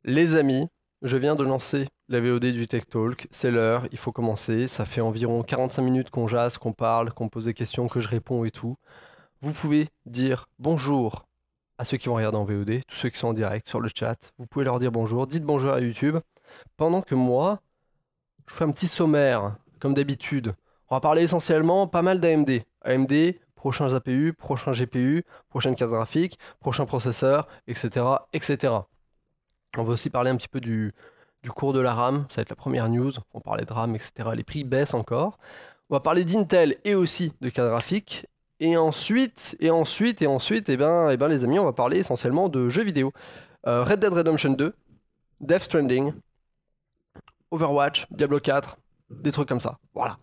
Les amis, je viens de lancer la VOD du Tech Talk, c'est l'heure, il faut commencer. Ça fait environ 45 minutes qu'on jase, qu'on parle, qu'on pose des questions, que je réponds et tout. Vous pouvez dire bonjour à ceux qui vont regarder en VOD, tous ceux qui sont en direct sur le chat. Vous pouvez leur dire bonjour, dites bonjour à YouTube. Pendant que moi, je vous fais un petit sommaire, comme d'habitude. On va parler essentiellement pas mal d'AMD. AMD, prochains APU, prochains GPU, prochaine carte graphique, prochain processeur, etc., etc. On va aussi parler un petit peu du cours de la RAM, ça va être la première news. On parlait de RAM, etc. Les prix baissent encore. On va parler d'Intel et aussi de carte graphique. Et ensuite, les amis, on va parler essentiellement de jeux vidéo. Red Dead Redemption 2, Death Stranding, Overwatch, Diablo 4, des trucs comme ça. Voilà.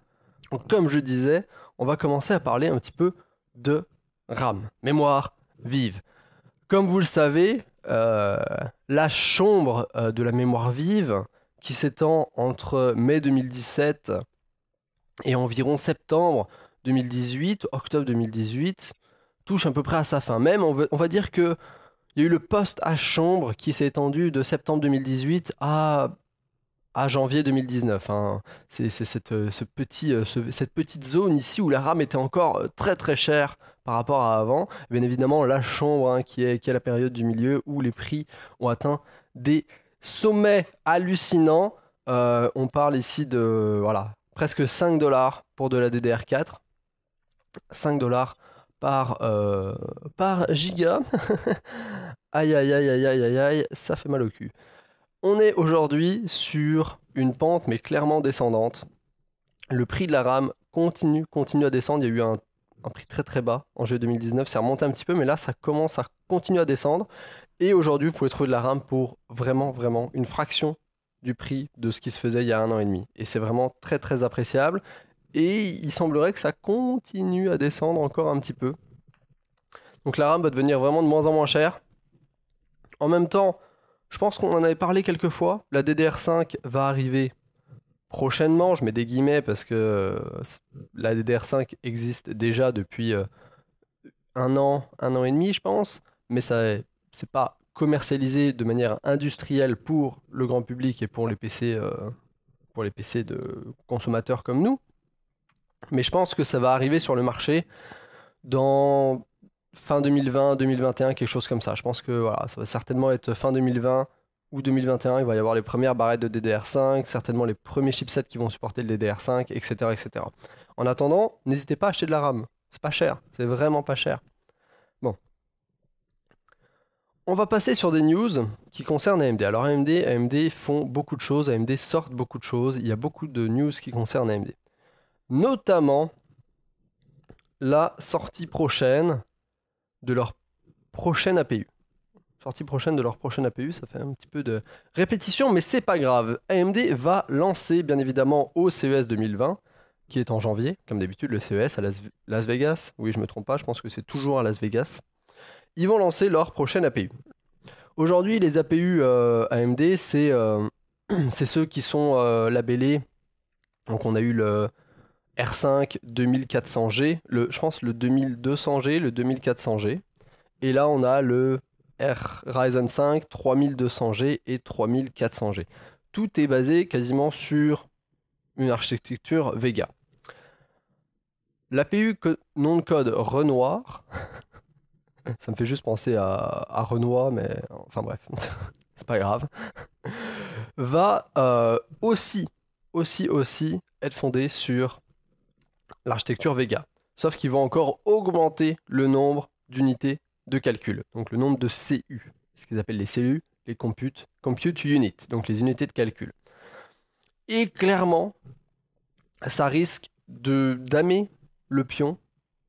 Donc, comme je disais, on va commencer à parler un petit peu de RAM, mémoire vive. Comme vous le savez, la chambre de la mémoire vive, qui s'étend entre mai 2017 et environ septembre 2018, octobre 2018, touche à peu près à sa fin. Même, on va dire que il y a eu le post-H-chambre qui s'est étendu de septembre 2018 à janvier 2019. Hein. C'est cette petite zone ici où la RAM était encore très très chère par rapport à avant. Bien évidemment, la chambre hein, qui est la période du milieu où les prix ont atteint des sommets hallucinants. On parle ici de voilà, presque 5 dollars pour de la DDR4. 5 dollars par giga. Aïe aïe aïe aïe aïe aïe aïe, ça fait mal au cul. On est aujourd'hui sur une pente, mais clairement descendante. Le prix de la RAM continue à descendre. Il y a eu un prix très très bas en juillet 2019. C'est remonté un petit peu, mais là, ça commence à continuer à descendre. Et aujourd'hui, vous pouvez trouver de la RAM pour vraiment, vraiment une fraction du prix de ce qui se faisait il y a 1 an et demi. Et c'est vraiment très très appréciable. Et il semblerait que ça continue à descendre encore un petit peu. Donc la RAM va devenir vraiment de moins en moins chère. En même temps, je pense qu'on en avait parlé quelques fois. La DDR5 va arriver prochainement. Je mets des guillemets parce que la DDR5 existe déjà depuis 1 an et demi, je pense. Mais ça, c'est pas commercialisé de manière industrielle pour le grand public et pour les PC de consommateurs comme nous. Mais je pense que ça va arriver sur le marché dans fin 2020, 2021, quelque chose comme ça. Je pense que voilà, ça va certainement être fin 2020 ou 2021. Il va y avoir les premières barrettes de DDR5, certainement les premiers chipsets qui vont supporter le DDR5, etc., etc. En attendant, n'hésitez pas à acheter de la RAM. C'est pas cher, c'est vraiment pas cher. Bon, on va passer sur des news qui concernent AMD. Alors AMD font beaucoup de choses, AMD sortent beaucoup de choses. Il y a beaucoup de news qui concernent AMD. Notamment la sortie prochaine de leur prochaine APU. Sortie prochaine de leur prochaine APU, ça fait un petit peu de répétition, mais c'est pas grave. AMD va lancer, bien évidemment, au CES 2020, qui est en janvier, comme d'habitude, le CES à Las Vegas. Oui, je me trompe pas, je pense que c'est toujours à Las Vegas. Ils vont lancer leur prochaine APU. Aujourd'hui, les APU AMD, c'est ceux qui sont labellés. Donc, on a eu le R5 2400G, je pense le 2200G, le 2400G. Et là, on a le Ryzen 5 3200G et 3400G. Tout est basé quasiment sur une architecture Vega. L'APU nom de code Renoir, ça me fait juste penser à Renoir, mais enfin bref, c'est pas grave, va aussi être fondé sur l'architecture Vega. Sauf qu'ils vont encore augmenter le nombre d'unités de calcul, donc le nombre de CU, ce qu'ils appellent les CU, les compute units, donc les unités de calcul. Et clairement, ça risque de damer le pion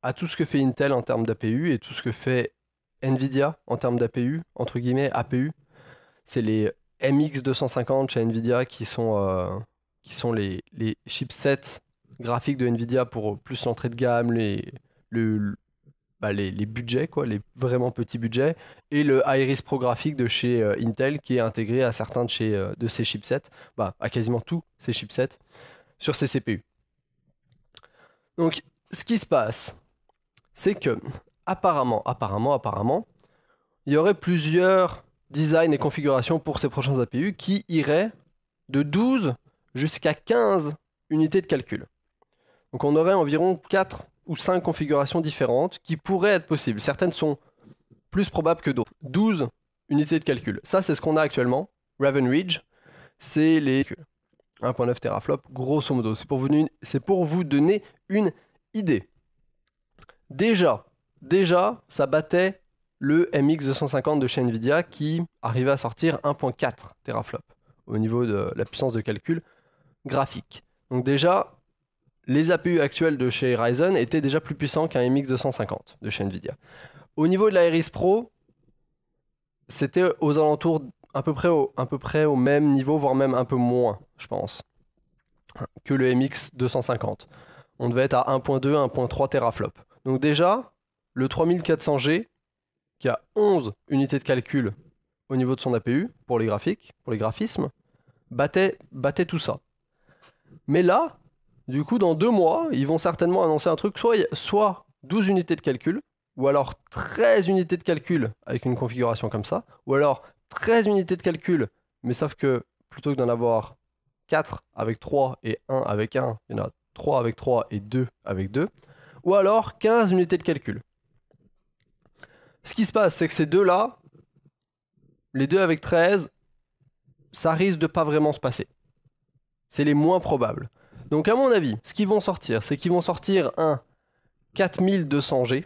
à tout ce que fait Intel en termes d'APU et tout ce que fait Nvidia en termes d'APU, entre guillemets APU. C'est les MX250 chez Nvidia qui sont les chipsets graphiques de Nvidia pour plus l'entrée de gamme, les budgets, quoi, les vraiment petits budgets, et le Iris Pro graphique de chez Intel qui est intégré à certains de ces chipsets, à quasiment tous ces chipsets sur ces CPU. Donc, ce qui se passe, c'est que apparemment, il y aurait plusieurs design et configuration pour ces prochains APU qui iraient de 12 jusqu'à 15 unités de calcul. Donc on aurait environ 4 ou 5 configurations différentes qui pourraient être possibles. Certaines sont plus probables que d'autres. 12 unités de calcul. Ça, c'est ce qu'on a actuellement. Raven Ridge, c'est les 1.9 teraflops, grosso modo. C'est pour vous donner une idée. Déjà, ça battait le MX250 de chez Nvidia qui arrivait à sortir 1.4 teraflops au niveau de la puissance de calcul graphique. Donc déjà, les APU actuels de chez Ryzen étaient déjà plus puissants qu'un MX250 de chez Nvidia. Au niveau de la Iris Pro, c'était aux alentours à peu près au même niveau, voire même un peu moins, je pense, que le MX250. On devait être à 1.2, 1.3 teraflops. Donc déjà, le 3400G, qui a 11 unités de calcul au niveau de son APU, pour les graphiques, pour les graphismes, battait tout ça. Mais là, du coup, dans 2 mois, ils vont certainement annoncer un truc, soit 12 unités de calcul, ou alors 13 unités de calcul avec une configuration comme ça, ou alors 13 unités de calcul, mais sauf que plutôt que d'en avoir 4 avec 3 et 1 avec 1, il y en a 3 avec 3 et 2 avec 2, ou alors 15 unités de calcul. Ce qui se passe, c'est que ces deux-là, les deux avec 13, ça risque de pas vraiment se passer. C'est les moins probables. Donc à mon avis, ce qu'ils vont sortir, c'est qu'ils vont sortir un 4200G,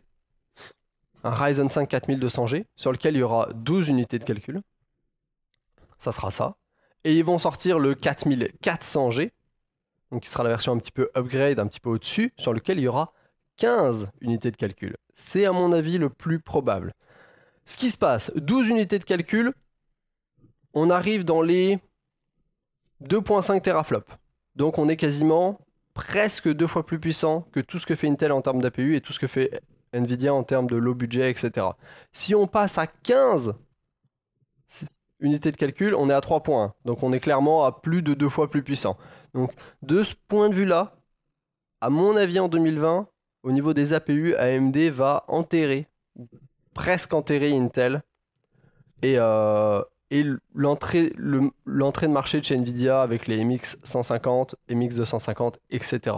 un Ryzen 5 4200G, sur lequel il y aura 12 unités de calcul. Ça sera ça. Et ils vont sortir le 4400G, donc qui sera la version un petit peu upgrade, un petit peu au-dessus, sur lequel il y aura 15 unités de calcul. C'est à mon avis le plus probable. Ce qui se passe, 12 unités de calcul, on arrive dans les 2.5 teraflops. Donc on est quasiment presque 2 fois plus puissant que tout ce que fait Intel en termes d'APU et tout ce que fait Nvidia en termes de low budget, etc. Si on passe à 15 unités de calcul, on est à 3.1. Donc on est clairement à plus de 2 fois plus puissant. Donc de ce point de vue-là, à mon avis en 2020, au niveau des APU, AMD va enterrer, presque enterrer Intel. Et l'entrée de marché de chez Nvidia avec les MX 150, MX 250, etc.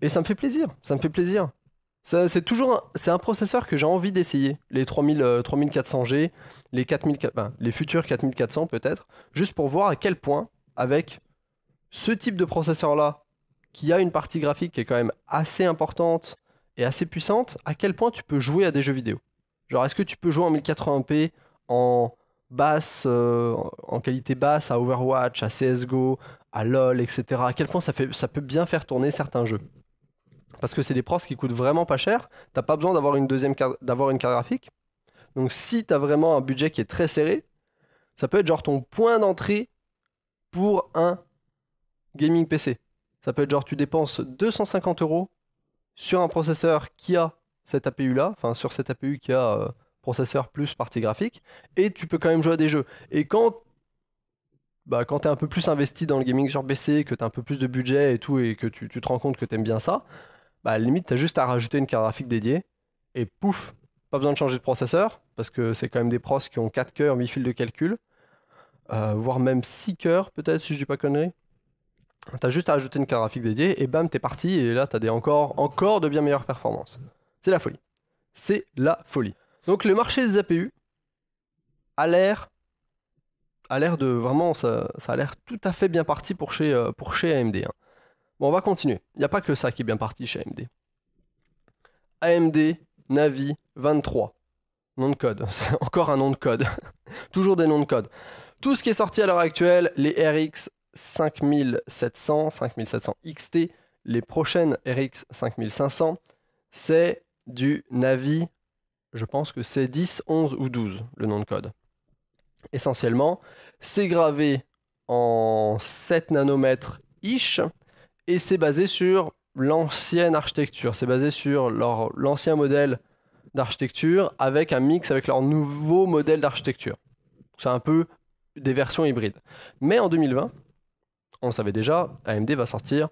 Et ça me fait plaisir, ça me fait plaisir. C'est un processeur que j'ai envie d'essayer, les 3400G, les futurs 4400 peut-être, juste pour voir à quel point, avec ce type de processeur-là, qui a une partie graphique qui est quand même assez importante et assez puissante, à quel point tu peux jouer à des jeux vidéo. Genre, est-ce que tu peux jouer en 1080p, en basse, en qualité basse, à Overwatch, à CSGO, à LoL, etc. À quel point ça peut bien faire tourner certains jeux. Parce que c'est des pros qui coûtent vraiment pas cher, t'as pas besoin d'avoir une carte graphique. Donc si t'as vraiment un budget qui est très serré, ça peut être genre ton point d'entrée pour un gaming PC. Ça peut être genre tu dépenses 250 € sur un processeur qui a cette APU là, enfin sur cette APU qui a processeur plus partie graphique, et tu peux quand même jouer à des jeux. Et quand t'es un peu plus investi dans le gaming sur PC, que t'as un peu plus de budget et tout, et que tu te rends compte que t'aimes bien ça, à la limite t'as juste à rajouter une carte graphique dédiée, et pouf, pas besoin de changer de processeur, parce que c'est quand même des pros qui ont 4 cœurs, 8 fils de calcul, voire même 6 cœurs peut-être si je dis pas conneries. T'as juste à ajouter une carte graphique dédiée et bam, t'es parti, et là t'as encore de bien meilleures performances. C'est la folie. C'est la folie. Donc le marché des APU a l'air de vraiment, ça a l'air tout à fait bien parti pour chez AMD. Hein. Bon, on va continuer. Il n'y a pas que ça qui est bien parti chez AMD. AMD Navi 23. Nom de code. C'est encore un nom de code. Toujours des noms de code. Tout ce qui est sorti à l'heure actuelle, les RX 5700, 5700 XT, les prochaines RX 5500, c'est du Navi, je pense que c'est 10, 11 ou 12, le nom de code. Essentiellement, c'est gravé en 7 nanomètres-ish, et c'est basé sur l'ancienne architecture, c'est basé sur l'ancien modèle d'architecture, avec un mix avec leur nouveau modèle d'architecture. C'est un peu des versions hybrides. Mais en 2020, on le savait déjà, AMD va sortir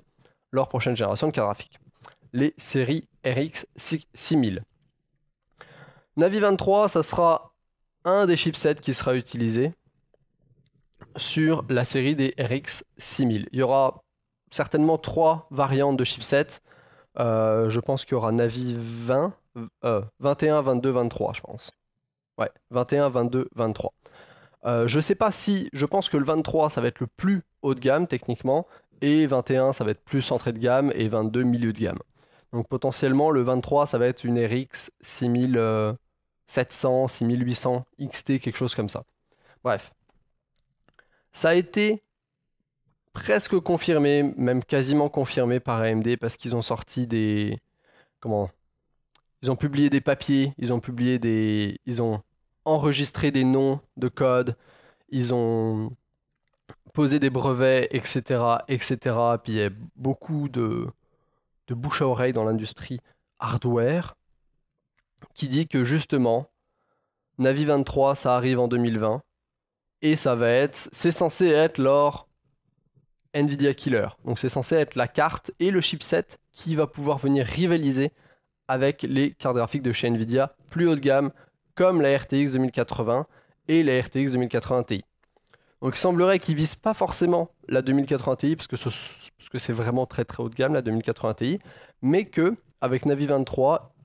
leur prochaine génération de cartes graphiques. Les séries RX 6000. Navi 23, ça sera un des chipsets qui sera utilisé sur la série des RX 6000. Il y aura certainement 3 variantes de chipsets. Je pense qu'il y aura Navi 20, 21, 22, 23, je pense. Ouais, 21, 22, 23. Je sais pas si... Je pense que le 23, ça va être le plus haut de gamme, techniquement, et 21, ça va être plus entrée de gamme, et 22, milieu de gamme. Donc potentiellement, le 23, ça va être une RX 6700, 6800 XT, quelque chose comme ça. Bref. Ça a été presque confirmé, même quasiment confirmé par AMD, parce qu'ils ont sorti des... Comment? Ils ont publié des papiers, ils ont enregistré des noms de code, ils ont posé des brevets, etc., etc. Puis il y a beaucoup de bouche à oreille dans l'industrie hardware qui dit que justement, Navi 23, ça arrive en 2020 et c'est censé être leur Nvidia Killer. Donc c'est censé être la carte et le chipset qui va pouvoir venir rivaliser avec les cartes graphiques de chez Nvidia plus haut de gamme, comme la RTX 2080 et la RTX 2080 Ti. Donc il semblerait qu'ils visent pas forcément la 2080 Ti, parce que c'est vraiment très très haut de gamme la 2080 Ti, mais que avec Navi 23,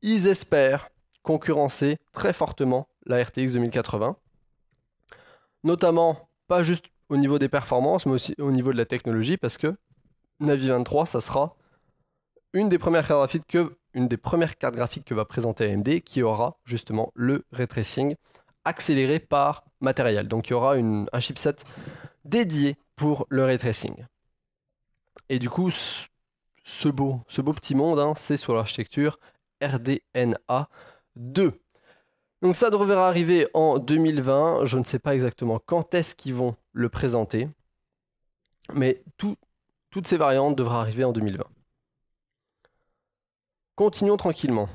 ils espèrent concurrencer très fortement la RTX 2080. Notamment, pas juste au niveau des performances, mais aussi au niveau de la technologie, parce que Navi 23, ça sera une des premières cartes graphiques que va présenter AMD, qui aura justement le ray tracing accéléré par matériel. Donc il y aura un chipset dédié pour le ray tracing. Et du coup, ce beau petit monde, hein, c'est sur l'architecture RDNA 2. Donc ça devrait arriver en 2020. Je ne sais pas exactement quand est-ce qu'ils vont le présenter. Mais toutes ces variantes devraient arriver en 2020. Continuons tranquillement.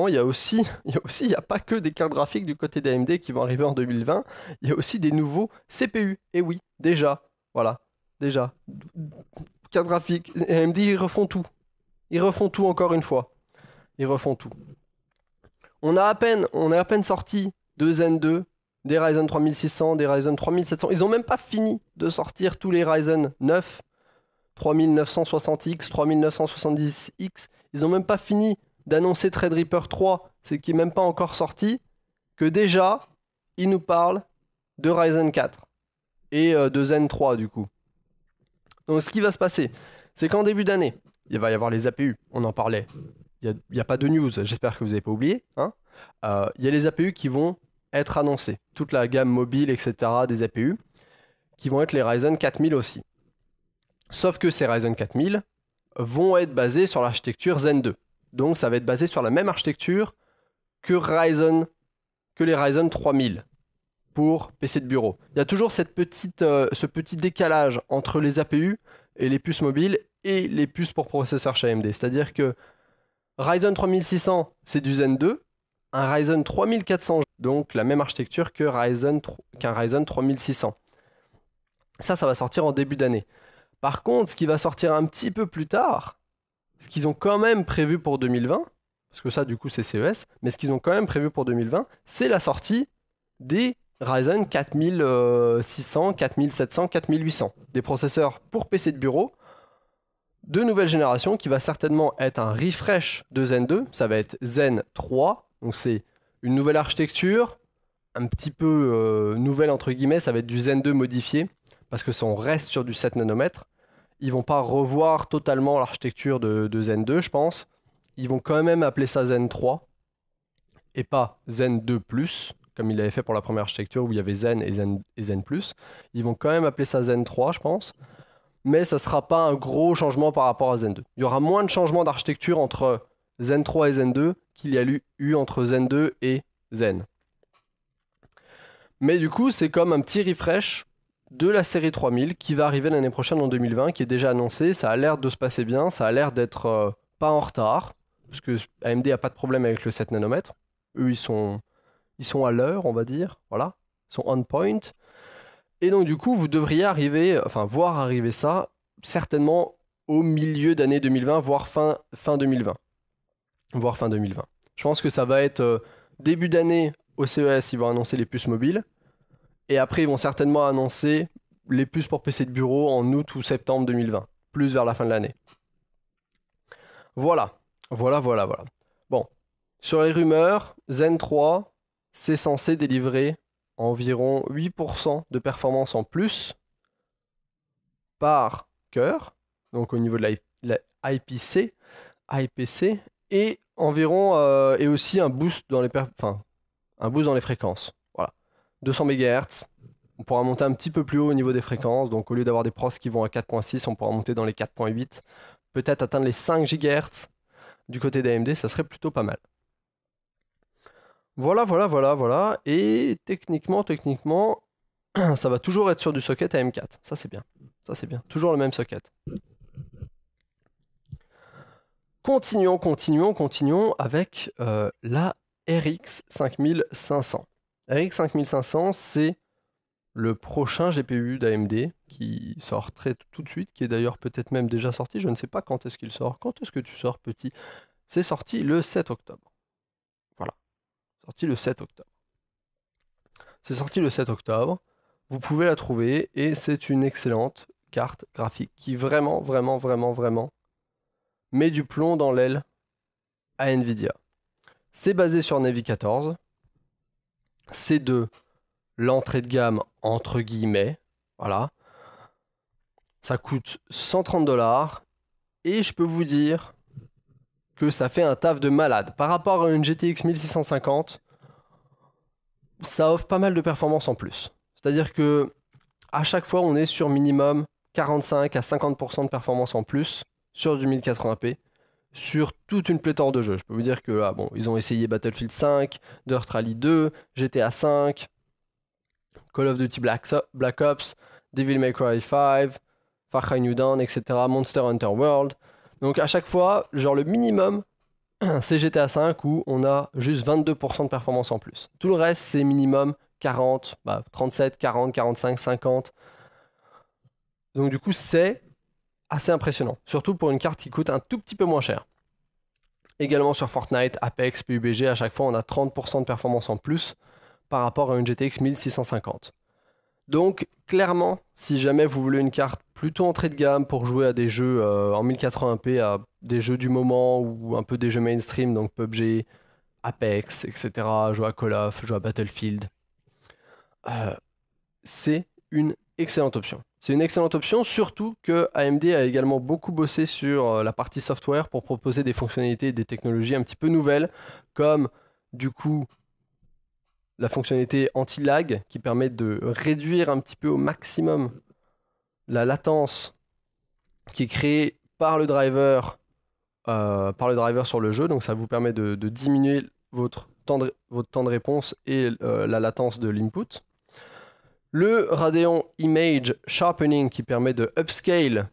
Il y a pas que des cartes graphiques du côté d'AMD qui vont arriver en 2020. Il y a aussi des nouveaux CPU. Et oui, déjà. Voilà. Déjà. Cartes graphiques. AMD, ils refont tout. Ils refont tout encore une fois. Ils refont tout. On est à peine sorti de Zen 2, des Ryzen 3600, des Ryzen 3700. Ils n'ont même pas fini de sortir tous les Ryzen 9, 3960X, 3970X. Ils n'ont même pas fini d'annoncer Threadripper 3, c'est qui n'est même pas encore sorti, que déjà, ils nous parlent de Ryzen 4 et de Zen 3 du coup. Donc ce qui va se passer, c'est qu'en début d'année, il va y avoir les APU, on en parlait. Il n'y a pas de news, j'espère que vous n'avez pas oublié. Hein. Il y a les APU qui vont être annoncés. Toute la gamme mobile, etc. des APU, qui vont être les Ryzen 4000 aussi. Sauf que ces Ryzen 4000 vont être basés sur l'architecture Zen 2. Donc ça va être basé sur la même architecture que les Ryzen 3000 pour PC de bureau. Il y a toujours ce petit décalage entre les APU et les puces mobiles et les puces pour processeurs chez AMD. C'est-à-dire que Ryzen 3600, c'est du Zen 2. Un Ryzen 3400, donc la même architecture qu'un Ryzen 3600. Ça va sortir en début d'année. Par contre, ce qui va sortir un petit peu plus tard, ce qu'ils ont quand même prévu pour 2020, parce que ça, du coup, c'est CES, mais ce qu'ils ont quand même prévu pour 2020, c'est la sortie des Ryzen 4600, 4700, 4800. Des processeurs pour PC de bureau de nouvelle génération qui va certainement être un refresh de Zen 2. Ça va être Zen 3. Donc c'est une nouvelle architecture, un petit peu nouvelle entre guillemets. Ça va être du Zen 2 modifié parce que ça, on reste sur du 7 nanomètres. Ils vont pas revoir totalement l'architecture de Zen 2, je pense. Ils vont quand même appeler ça Zen 3 et pas Zen 2+, comme ils l'avaient fait pour la première architecture où il y avait Zen et Zen+. Ils vont quand même appeler ça Zen 3, je pense. Mais ça ne sera pas un gros changement par rapport à Zen 2. Il y aura moins de changements d'architecture entre Zen 3 et Zen 2 qu'il y a eu entre Zen 2 et Zen. Mais du coup, c'est comme un petit refresh de la série 3000 qui va arriver l'année prochaine en 2020, qui est déjà annoncé. Ça a l'air de se passer bien, ça a l'air d'être pas en retard, parce que AMD n'a pas de problème avec le 7 nanomètres. Eux, ils sont à l'heure, on va dire. Voilà, ils sont on point. Et donc du coup, vous devriez voir arriver ça certainement au milieu d'année 2020, voire fin 2020. Je pense que ça va être début d'année au CES, ils vont annoncer les puces mobiles. Et après, ils vont certainement annoncer les puces pour PC de bureau en août ou septembre 2020. Plus vers la fin de l'année. Voilà. Voilà. Bon. Sur les rumeurs, Zen 3, c'est censé délivrer environ 8% de performance en plus par cœur. Donc au niveau de la IPC. Et environ... et aussi un boost dans les... un boost dans les fréquences. Voilà. 200 MHz. On pourra monter un petit peu plus haut au niveau des fréquences. Donc au lieu d'avoir des pros qui vont à 4.6, on pourra monter dans les 4.8. Peut-être atteindre les 5 GHz du côté d'AMD, ça serait plutôt pas mal. Voilà. Et techniquement, ça va toujours être sur du socket AM4. Ça c'est bien. Toujours le même socket. Continuons avec la RX 5500. RX 5500, c'est le prochain GPU d'AMD qui sort tout de suite, qui est d'ailleurs peut-être même déjà sorti. Je ne sais pas quand est-ce qu'il sort. Quand est-ce que tu sors, petit? C'est sorti le 7 octobre. Voilà. Sorti le 7 octobre. C'est sorti le 7 octobre. Vous pouvez la trouver et c'est une excellente carte graphique qui vraiment met du plomb dans l'aile à Nvidia. C'est basé sur Navi 14. C'est de l'entrée de gamme entre guillemets. Voilà. Ça coûte 130 $ et je peux vous dire que ça fait un taf de malade. Par rapport à une GTX 1650, ça offre pas mal de performance en plus. C'est-à-dire que à chaque fois, on est sur minimum 45 à 50% de performance en plus sur du 1080p sur toute une pléthore de jeux. Je peux vous dire que là, bon, ils ont essayé Battlefield 5, Dirt Rally 2, GTA 5, Call of Duty Black Ops, Devil May Cry 5, Far Cry New Dawn, etc., Monster Hunter World. Donc à chaque fois, genre le minimum, c'est GTA 5 où on a juste 22% de performance en plus. Tout le reste, c'est minimum 40, 37, 40, 45, 50. Donc du coup, c'est assez impressionnant. Surtout pour une carte qui coûte un tout petit peu moins cher. Également sur Fortnite, Apex, PUBG, à chaque fois, on a 30% de performance en plus par rapport à une GTX 1650. Donc, clairement, si jamais vous voulez une carte plutôt entrée de gamme pour jouer à des jeux en 1080p, à des jeux du moment ou un peu des jeux mainstream, donc PUBG, Apex, etc., jouer à Call of, jouer à Battlefield, c'est une excellente option. C'est une excellente option, surtout que AMD a également beaucoup bossé sur la partie software pour proposer des fonctionnalités et des technologies un petit peu nouvelles, comme du coup la fonctionnalité anti-lag qui permet de réduire un petit peu au maximum la latence qui est créée par le driver sur le jeu. Donc ça vous permet de diminuer votre temps de réponse et la latence de l'input. Le Radeon Image Sharpening qui permet de upscale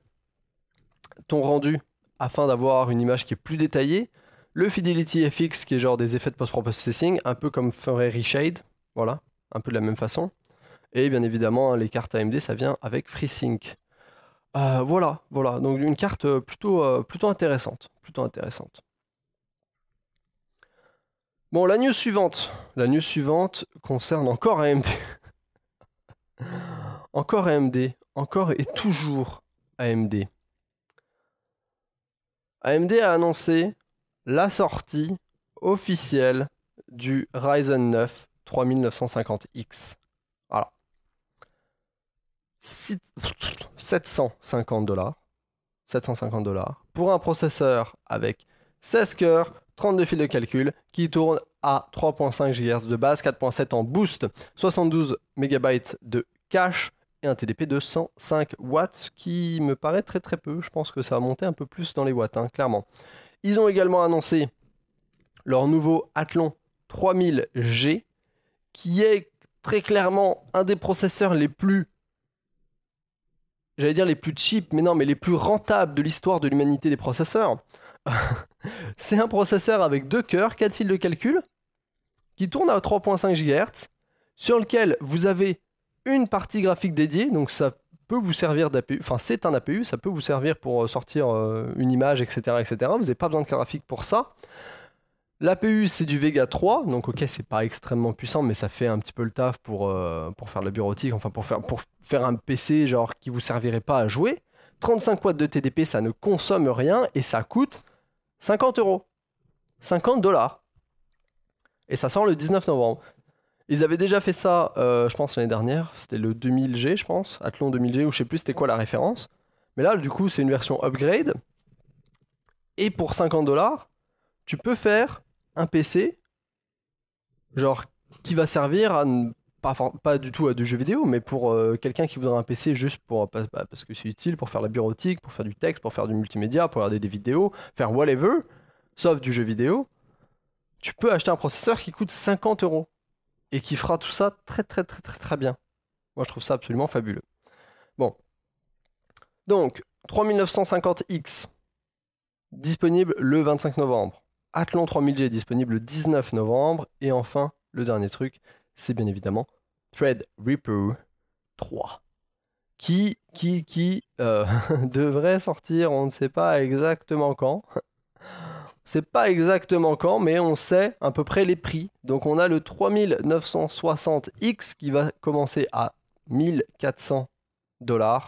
ton rendu afin d'avoir une image qui est plus détaillée. Le Fidelity FX qui est genre des effets de post-processing, un peu comme ferait Reshade, voilà, un peu de la même façon. Et bien évidemment, les cartes AMD, ça vient avec FreeSync. Voilà, donc une carte plutôt intéressante, Bon, la news suivante concerne encore AMD. Encore AMD, encore et toujours AMD. AMD a annoncé la sortie officielle du Ryzen 9 3950X. Voilà. 750 $. Pour un processeur avec 16 cœurs, 32 fils de calcul qui tourne à 3.5 GHz de base, 4.7 en boost, 72 MB de cache et un TDP de 105 watts qui me paraît très peu. Je pense que ça va monter un peu plus dans les watts, hein, clairement. Ils ont également annoncé leur nouveau Athlon 3000G qui est très clairement un des processeurs les plus, j'allais dire les plus cheap, mais non, mais les plus rentables de l'histoire de l'humanité des processeurs. C'est un processeur avec 2 cœurs, 4 fils de calcul qui tourne à 3.5 GHz sur lequel vous avez une partie graphique dédiée, donc ça peut vous servir d'APU, enfin c'est un APU, ça peut vous servir pour sortir une image, etc. Vous n'avez pas besoin de carte graphique pour ça. L'APU, c'est du Vega 3, donc ok, c'est pas extrêmement puissant, mais ça fait un petit peu le taf pour faire de la bureautique, enfin pour faire un PC genre qui vous servirait pas à jouer. 35 watts de TDP, ça ne consomme rien et ça coûte 50 euros. 50 $. Et ça sort le 19 novembre. Ils avaient déjà fait ça, je pense, l'année dernière. C'était le 2000G, je pense. Athlon 2000G, ou je sais plus c'était quoi la référence. Mais là, du coup, c'est une version upgrade. Et pour 50 $, tu peux faire un PC, genre, qui va servir à pas du tout à du jeu vidéo, mais pour quelqu'un qui voudrait un PC juste pour parce que c'est utile pour faire la bureautique, pour faire du texte, pour faire du multimédia, pour regarder des vidéos, faire whatever, sauf du jeu vidéo. Tu peux acheter un processeur qui coûte 50 euros et qui fera tout ça très très très très très bien. Moi je trouve ça absolument fabuleux. Bon. Donc, 3950X, disponible le 25 novembre. Athlon 3000G, disponible le 19 novembre. Et enfin, le dernier truc, c'est bien évidemment Threadripper 3. Qui devrait sortir, on ne sait pas exactement quand. C'est pas exactement quand, mais on sait à peu près les prix. Donc on a le 3960X qui va commencer à 1400 $,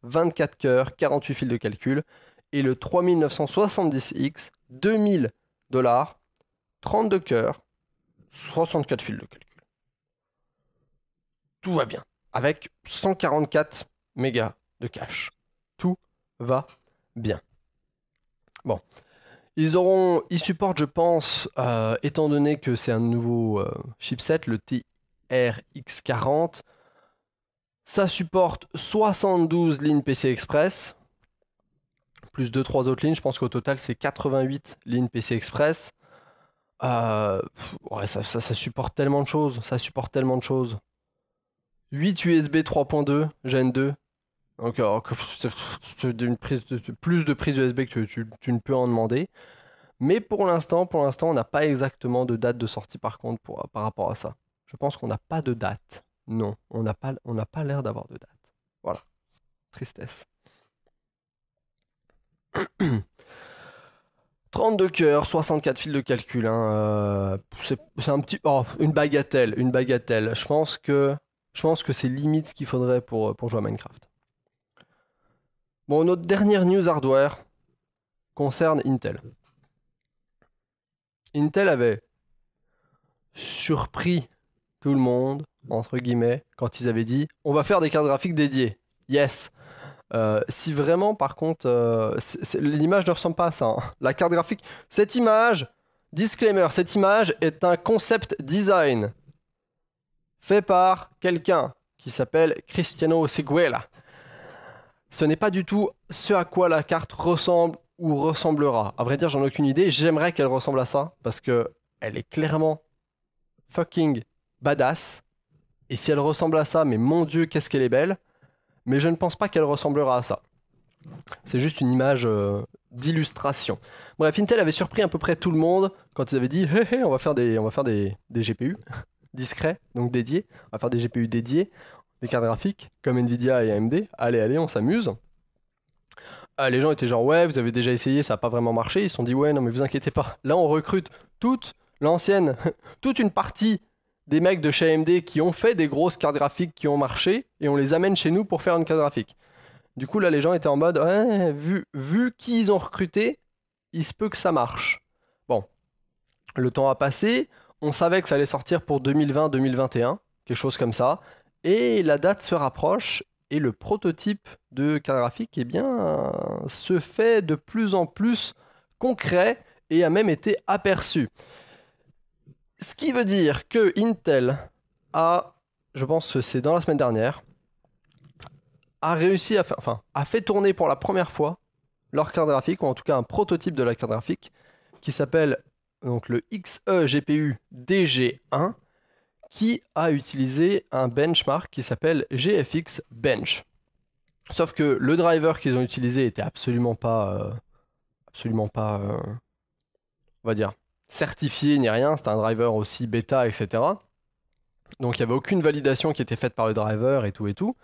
24 cœurs, 48 fils de calcul. Et le 3970X, 2000 $, 32 cœurs, 64 fils de calcul. Tout va bien. Avec 144 mégas de cache. Tout va bien. Bon. Ils supportent, je pense, étant donné que c'est un nouveau chipset, le TRX40, ça supporte 72 lignes PCI Express, plus 2-3 autres lignes, je pense qu'au total c'est 88 lignes PCI Express. Ouais, ça supporte tellement de choses, 8 USB 3.2 Gen 2, donc plus de prises USB que tu ne peux en demander. Mais pour l'instant, on n'a pas exactement de date de sortie par contre par rapport à ça. Je pense qu'on n'a pas de date. Non, on n'a pas l'air d'avoir de date. Voilà. Tristesse. 32 cœurs, 64 fils de calcul. Hein, c'est un petit... Oh, une bagatelle. Je pense que c'est limite ce qu'il faudrait pour jouer à Minecraft. Bon, notre dernière news hardware concerne Intel. Intel avait surpris tout le monde, entre guillemets, quand ils avaient dit « On va faire des cartes graphiques dédiées. » Yes. Si vraiment, par contre, l'image ne ressemble pas à ça. Hein. La carte graphique... Cette image, disclaimer, cette image est un concept design fait par quelqu'un qui s'appelle Cristiano Seguela. Ce n'est pas du tout ce à quoi la carte ressemble ou ressemblera. À vrai dire, j'en ai aucune idée. J'aimerais qu'elle ressemble à ça, parce que elle est clairement fucking badass. Et si elle ressemble à ça, mais mon Dieu, qu'est-ce qu'elle est belle. Mais je ne pense pas qu'elle ressemblera à ça. C'est juste une image d'illustration. Bref, Intel avait surpris à peu près tout le monde quand ils avaient dit hey, hey, on va faire des GPU discrets, donc dédiés. On va faire des GPU dédiés, des cartes graphiques comme Nvidia et AMD. Allez, on s'amuse. Les gens étaient genre ouais, vous avez déjà essayé, ça n'a pas vraiment marché. Ils se sont dit ouais, non mais vous inquiétez pas. Là, on recrute toute une partie des mecs de chez AMD qui ont fait des grosses cartes graphiques qui ont marché et on les amène chez nous pour faire une carte graphique. Du coup, là, les gens étaient en mode ouais, vu qui ils ont recruté, il se peut que ça marche. Bon, le temps a passé. On savait que ça allait sortir pour 2020-2021, quelque chose comme ça. Et la date se rapproche et le prototype de carte graphique eh bien, se fait de plus en plus concret et a même été aperçu. Ce qui veut dire que Intel a, je pense que c'est dans la semaine dernière, a réussi a fait tourner pour la première fois leur carte graphique, ou en tout cas un prototype de la carte graphique, qui s'appelle donc le XE GPU DG1, qui a utilisé un benchmark qui s'appelle GFX Bench. Sauf que le driver qu'ils ont utilisé était absolument pas, on va dire, certifié ni rien. C'était un driver aussi bêta, etc. Donc il n'y avait aucune validation qui était faite par le driver et tout.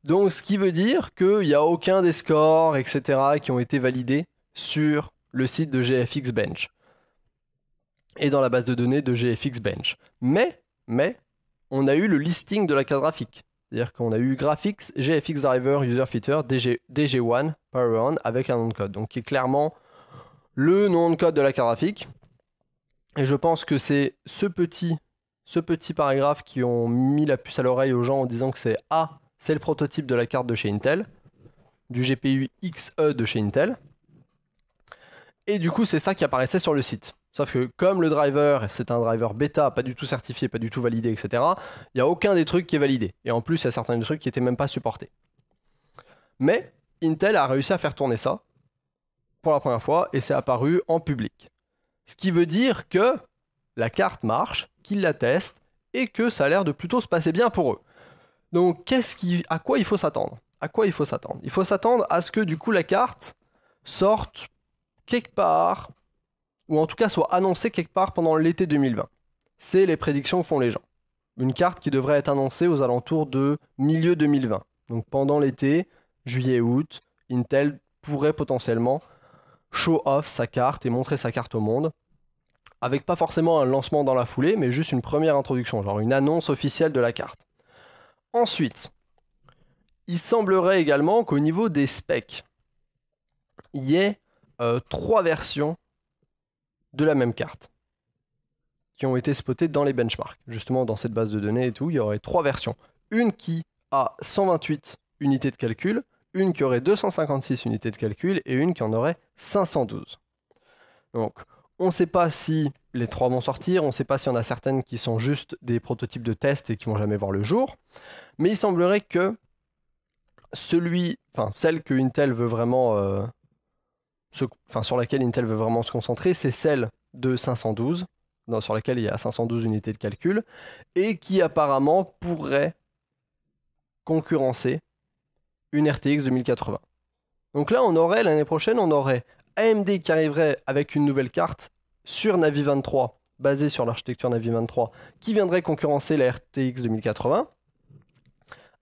Donc ce qui veut dire qu'il n'y a aucun des scores, etc. qui ont été validés sur le site de GFX Bench. et dans la base de données de GFX Bench. Mais, on a eu le listing de la carte graphique. C'est-à-dire qu'on a eu Graphics, GFX Driver, User Fitter, DG1, Power On avec un nom de code. Donc qui est clairement le nom de code de la carte graphique. Et je pense que c'est ce petit paragraphe qui ont mis la puce à l'oreille aux gens en disant que c'est le prototype de la carte de chez Intel, du GPU XE de chez Intel. Et du coup, c'est ça qui apparaissait sur le site. Sauf que comme le driver, c'est un driver bêta, pas du tout certifié, pas du tout validé, etc., il n'y a aucun des trucs qui est validé. Et en plus, il y a certains des trucs qui n'étaient même pas supportés. Mais Intel a réussi à faire tourner ça pour la première fois et c'est apparu en public. Ce qui veut dire que la carte marche, qu'ils la testent et que ça a l'air de plutôt se passer bien pour eux. Donc à quoi il faut s'attendre? Il faut s'attendre à ce que du coup la carte sorte quelque part, ou en tout cas soit annoncée quelque part pendant l'été 2020. C'est les prédictions que font les gens. Une carte qui devrait être annoncée aux alentours de milieu 2020. Donc pendant l'été, juillet-août, Intel pourrait potentiellement show off sa carte et montrer sa carte au monde, avec pas forcément un lancement dans la foulée, mais juste une première introduction, genre une annonce officielle de la carte. Ensuite, il semblerait également qu'au niveau des specs, il y ait 3 versions de la même carte qui ont été spotées dans les benchmarks. Justement, dans cette base de données et tout, il y aurait 3 versions. Une qui a 128 unités de calcul, une qui aurait 256 unités de calcul et une qui en aurait 512. Donc, on ne sait pas si les 3 vont sortir, on ne sait pas s'il y en a certaines qui sont juste des prototypes de test et qui vont jamais voir le jour, mais il semblerait que celle que Intel veut vraiment, sur laquelle Intel veut vraiment se concentrer, c'est celle de 512, sur laquelle il y a 512 unités de calcul, et qui apparemment pourrait concurrencer une RTX 2080. Donc là, l'année prochaine, on aurait AMD qui arriverait avec une nouvelle carte sur Navi 23, basée sur l'architecture Navi 23, qui viendrait concurrencer la RTX 2080,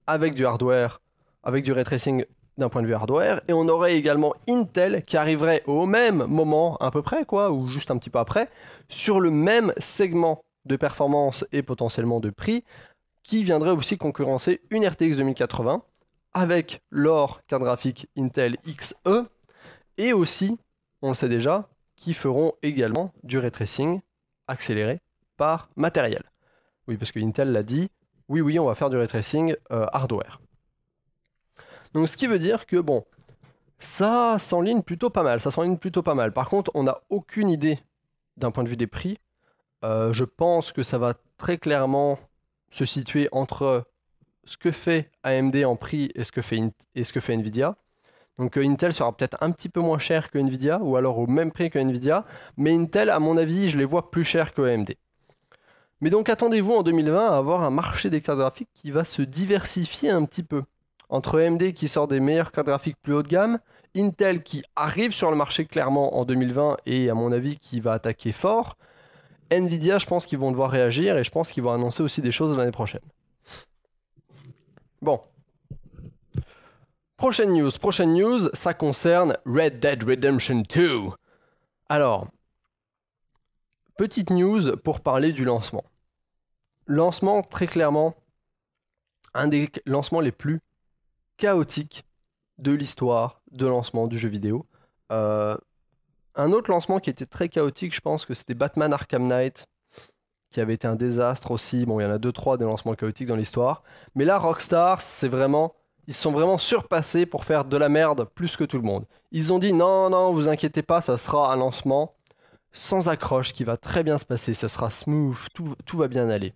avec du hardware, avec du ray tracing d'un point de vue hardware, et on aurait également Intel qui arriverait au même moment, à peu près, ou juste un petit peu après, sur le même segment de performance et potentiellement de prix, qui viendrait aussi concurrencer une RTX 2080, avec leur carte graphique Intel XE, et aussi, on le sait déjà, qui feront également du ray tracing accéléré par matériel. Oui, parce que Intel l'a dit, oui, on va faire du ray tracing hardware. Donc ce qui veut dire que, bon, ça s'enligne plutôt pas mal. Par contre, on n'a aucune idée d'un point de vue des prix. Je pense que ça va très clairement se situer entre ce que fait AMD en prix et ce que fait Nvidia. Donc Intel sera peut-être un petit peu moins cher que Nvidia, ou alors au même prix que Nvidia, mais Intel, à mon avis, je les vois plus chers que AMD. Mais donc attendez-vous en 2020 à avoir un marché des cartes graphiques qui va se diversifier un petit peu. Entre AMD qui sort des meilleures cartes graphiques plus haut de gamme, Intel qui arrive sur le marché clairement en 2020 et à mon avis qui va attaquer fort, Nvidia, je pense qu'ils vont devoir réagir et je pense qu'ils vont annoncer aussi des choses l'année prochaine. Bon. Prochaine news, ça concerne Red Dead Redemption 2. Alors, petite news pour parler du lancement. Lancement, très clairement, un des lancements les plus chaotiques de l'histoire de lancement du jeu vidéo. Un autre lancement qui était très chaotique, je pense que c'était Batman Arkham Knight, qui avait été un désastre aussi. Bon, il y en a 2-3 des lancements chaotiques dans l'histoire. Mais là, Rockstar, ils se sont vraiment surpassés pour faire de la merde plus que tout le monde. Ils ont dit non, vous inquiétez pas, ça sera un lancement sans accroche qui va très bien se passer, ça sera smooth, tout va bien aller.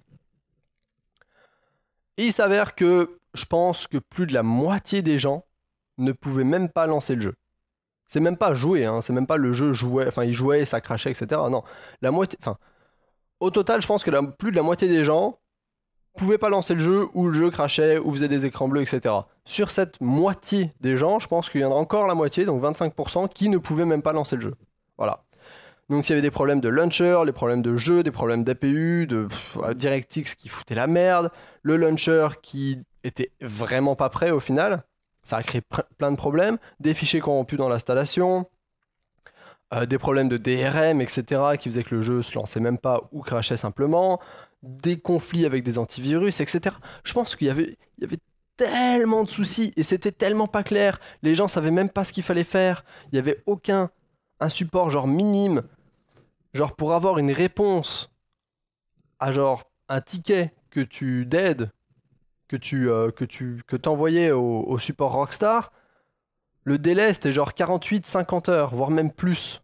Et il s'avère que je pense que plus de la moitié des gens ne pouvaient même pas lancer le jeu. C'est même pas jouer, hein, c'est même pas le jeu jouait, enfin il jouait, ça crachait, etc. Non, la moitié, enfin, au total, je pense que plus de la moitié des gens pouvaient pas lancer le jeu, ou le jeu crachait, ou faisait des écrans bleus, etc. Sur cette moitié des gens, je pense qu'il y en a encore la moitié, donc 25%, qui ne pouvaient même pas lancer le jeu. Voilà. Donc il y avait des problèmes de launcher, des problèmes de jeu, des problèmes d'APU, de DirectX qui foutait la merde, le launcher qui était vraiment pas prêt au final, ça a créé plein de problèmes, des fichiers corrompus dans l'installation, des problèmes de DRM, etc., qui faisaient que le jeu se lançait même pas ou crashait simplement, des conflits avec des antivirus, etc. Je pense qu'il y avait tellement de soucis et c'était tellement pas clair. Les gens savaient même pas ce qu'il fallait faire. Il y avait aucun un support genre minime, genre pour avoir une réponse à genre un ticket que tu dead, que t'envoyais au support Rockstar. Le délai, c'était genre 48-50 heures, voire même plus.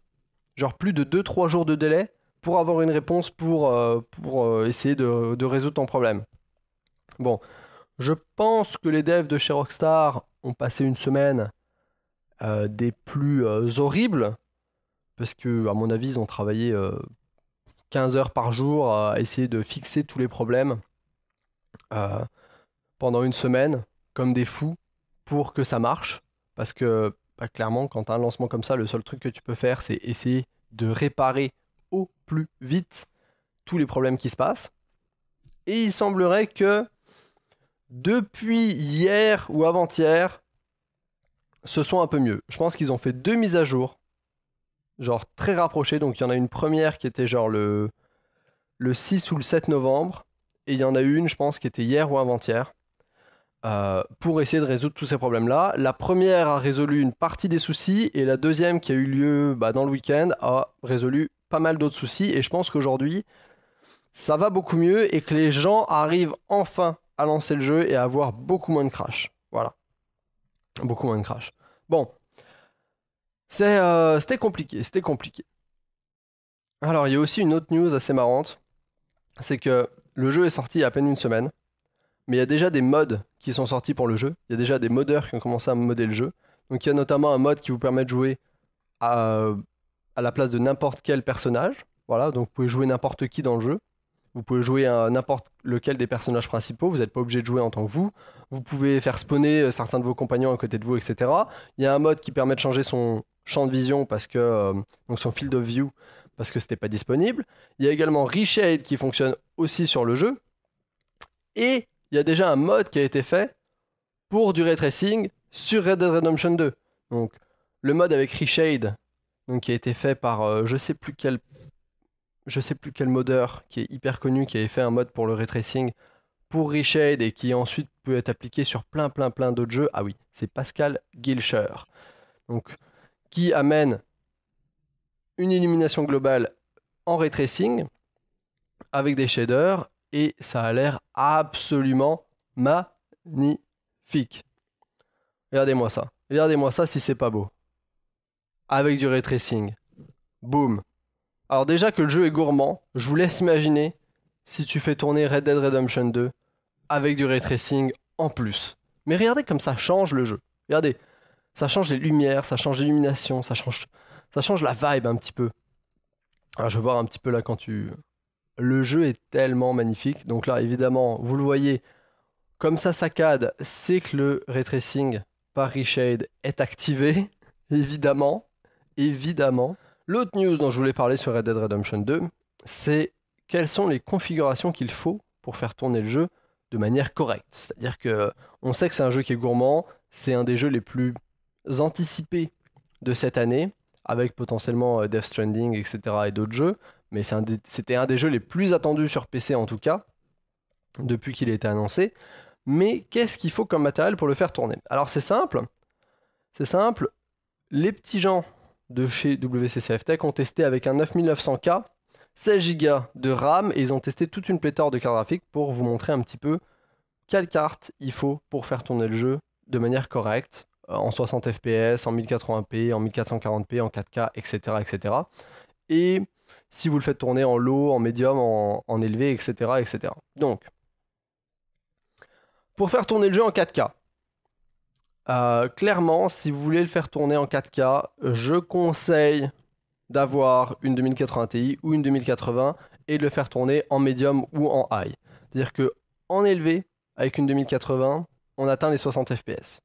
Genre plus de 2-3 jours de délai pour avoir une réponse pour essayer de résoudre ton problème. Bon, je pense que les devs de chez Rockstar ont passé une semaine des plus horribles, parce que, à mon avis, ils ont travaillé 15 heures par jour à essayer de fixer tous les problèmes euh, pendant une semaine, comme des fous, pour que ça marche. Parce que bah, clairement, quand tu as un lancement comme ça, le seul truc que tu peux faire, c'est essayer de réparer au plus vite tous les problèmes qui se passent. Et il semblerait que depuis hier ou avant-hier, ce soit un peu mieux. Je pense qu'ils ont fait 2 mises à jour, genre très rapprochées. Donc il y en a une première qui était genre le 6 ou le 7 novembre. Et il y en a une, je pense, qui était hier ou avant-hier. Pour essayer de résoudre tous ces problèmes-là. La première a résolu une partie des soucis et la deuxième qui a eu lieu dans le week-end a résolu pas mal d'autres soucis et je pense qu'aujourd'hui ça va beaucoup mieux et que les gens arrivent enfin à lancer le jeu et à avoir beaucoup moins de crash. Voilà. Beaucoup moins de crash. Bon. C'était compliqué, c'était compliqué. Alors il y a aussi une autre news assez marrante. C'est que le jeu est sorti il y a à peine une semaine. Mais il y a déjà des mods qui sont sortis pour le jeu. Il y a déjà des modeurs qui ont commencé à modder le jeu. Donc il y a notamment un mode qui vous permet de jouer à la place de n'importe quel personnage. Voilà, donc vous pouvez jouer n'importe qui dans le jeu. Vous pouvez jouer à n'importe lequel des personnages principaux. Vous n'êtes pas obligé de jouer en tant que vous. Vous pouvez faire spawner certains de vos compagnons à côté de vous, etc. Il y a un mode qui permet de changer son champ de vision parce que donc son field of view parce que c'était pas disponible. Il y a également Reshade qui fonctionne aussi sur le jeu. Et il y a déjà un mode qui a été fait pour du ray tracing sur Red Dead Redemption 2. Donc le mode avec Reshade, donc qui a été fait par je sais plus quel modeur qui est hyper connu, qui avait fait un mode pour le ray tracing pour Reshade et qui ensuite peut être appliqué sur plein d'autres jeux. Ah oui, c'est Pascal Gilcher. Donc qui amène une illumination globale en ray tracing avec des shaders et ça a l'air absolument magnifique. Regardez-moi ça. Regardez-moi ça si c'est pas beau. Avec du ray tracing. Boum. Alors déjà que le jeu est gourmand, je vous laisse imaginer si tu fais tourner Red Dead Redemption 2 avec du ray tracing en plus. Mais regardez comme ça change le jeu. Regardez, ça change les lumières, ça change l'illumination, ça change la vibe un petit peu. Alors je vais voir un petit peu là quand tu... Le jeu est tellement magnifique. Donc là, évidemment, vous le voyez, comme ça saccade, c'est que le ray tracing par Reshade est activé. Évidemment. Évidemment. L'autre news dont je voulais parler sur Red Dead Redemption 2, c'est quelles sont les configurations qu'il faut pour faire tourner le jeu de manière correcte. C'est-à-dire que on sait que c'est un jeu qui est gourmand, c'est un des jeux les plus anticipés de cette année, avec potentiellement Death Stranding, etc. et d'autres jeux, mais c'était un des jeux les plus attendus sur PC en tout cas, depuis qu'il a été annoncé. Mais qu'est-ce qu'il faut comme matériel pour le faire tourner? Alors c'est simple, les petits gens de chez WCCF Tech ont testé avec un 9900K, 16 Go de RAM et ils ont testé toute une pléthore de cartes graphiques pour vous montrer un petit peu quelle carte il faut pour faire tourner le jeu de manière correcte, en 60 fps, en 1080p, en 1440p, en 4K, etc. etc. Et si vous le faites tourner en low, en médium, en élevé, etc., etc. Donc, pour faire tourner le jeu en 4K, clairement, si vous voulez le faire tourner en 4K, je conseille d'avoir une 2080 Ti ou une 2080 et de le faire tourner en médium ou en high. C'est-à-dire que en élevé, avec une 2080, on atteint les 60 fps.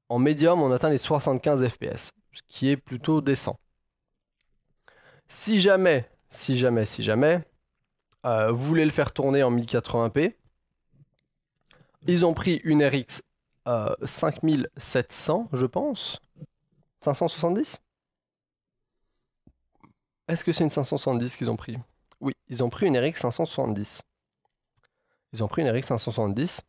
En médium, on atteint les 75 fps, ce qui est plutôt décent. Si jamais, vous voulez le faire tourner en 1080p, ils ont pris une RX 5700, je pense. 570 Est-ce que c'est une 570 qu'ils ont pris? Oui, ils ont pris une RX 570. Ils ont pris une RX 570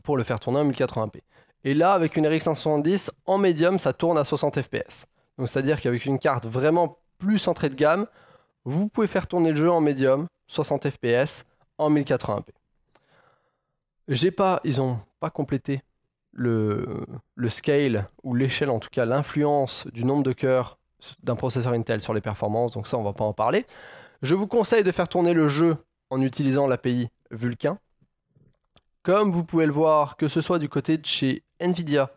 pour le faire tourner en 1080p. Et là, avec une RX 570, en médium, ça tourne à 60 fps. Donc c'est-à-dire qu'avec une carte vraiment plus entrée de gamme, vous pouvez faire tourner le jeu en médium, 60 fps, en 1080p. Ils n'ont pas complété le scale, ou l'échelle en tout cas, l'influence du nombre de cœurs d'un processeur Intel sur les performances, donc ça on va pas en parler. Je vous conseille de faire tourner le jeu en utilisant l'API Vulkan. Comme vous pouvez le voir, que ce soit du côté de chez Nvidia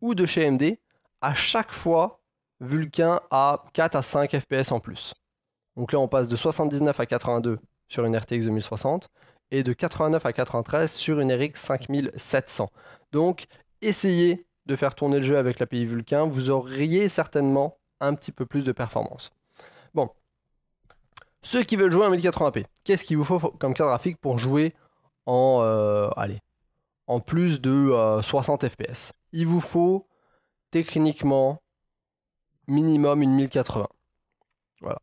ou de chez AMD, à chaque fois, Vulkan a 4 à 5 fps en plus. Donc là on passe de 79 à 82 sur une RTX 2060 et de 89 à 93 sur une RX 5700. Donc essayez de faire tourner le jeu avec l'API Vulkan, vous auriez certainement un petit peu plus de performance. Bon, ceux qui veulent jouer en 1080p, qu'est-ce qu'il vous faut comme carte graphique pour jouer en plus de 60 fps? Il vous faut techniquement minimum une 1080. Voilà.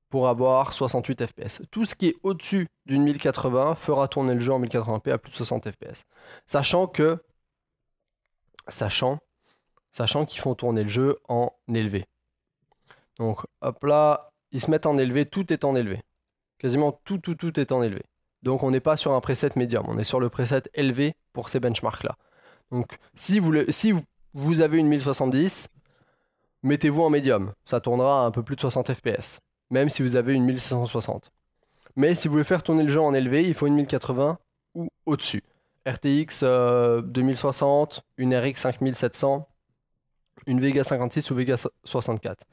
Pour avoir 68 fps. Tout ce qui est au-dessus d'une 1080 fera tourner le jeu en 1080p à plus de 60 fps. Sachant qu'ils font tourner le jeu en élevé. Donc hop là, ils se mettent en élevé, tout est en élevé. Quasiment tout est en élevé. Donc on n'est pas sur un preset médium, on est sur le preset élevé pour ces benchmarks là. Donc si vous avez une 1070, mettez-vous en médium, ça tournera à un peu plus de 60 fps, même si vous avez une 1660. Mais si vous voulez faire tourner le jeu en élevé, il faut une 1080 ou au-dessus. RTX 2060, une RX 5700, une Vega 56 ou Vega 64.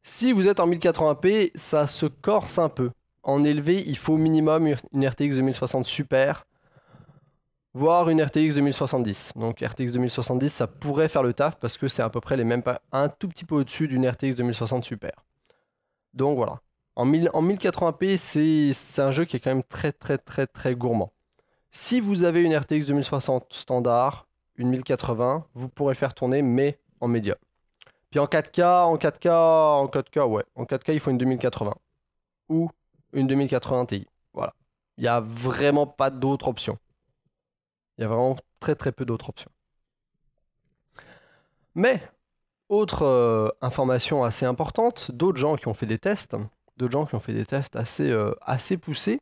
Si vous êtes en 1080p, ça se corse un peu. En élevé, il faut minimum une RTX 2060 Super, voire une RTX 2070. Donc RTX 2070, ça pourrait faire le taf parce que c'est à peu près les mêmes, un tout petit peu au-dessus d'une RTX 2060 Super. Donc voilà. En 1080p, c'est un jeu qui est quand même très gourmand. Si vous avez une RTX 2060 standard, une 1080, vous pourrez le faire tourner, mais en médium. Puis en 4K, ouais. En 4K, il faut une 2080. Ou une 2080 Ti. Voilà. Il n'y a vraiment pas d'autres options. Il y a vraiment très peu d'autres options. Mais, autre information assez importante, d'autres gens qui ont fait des tests, assez poussés,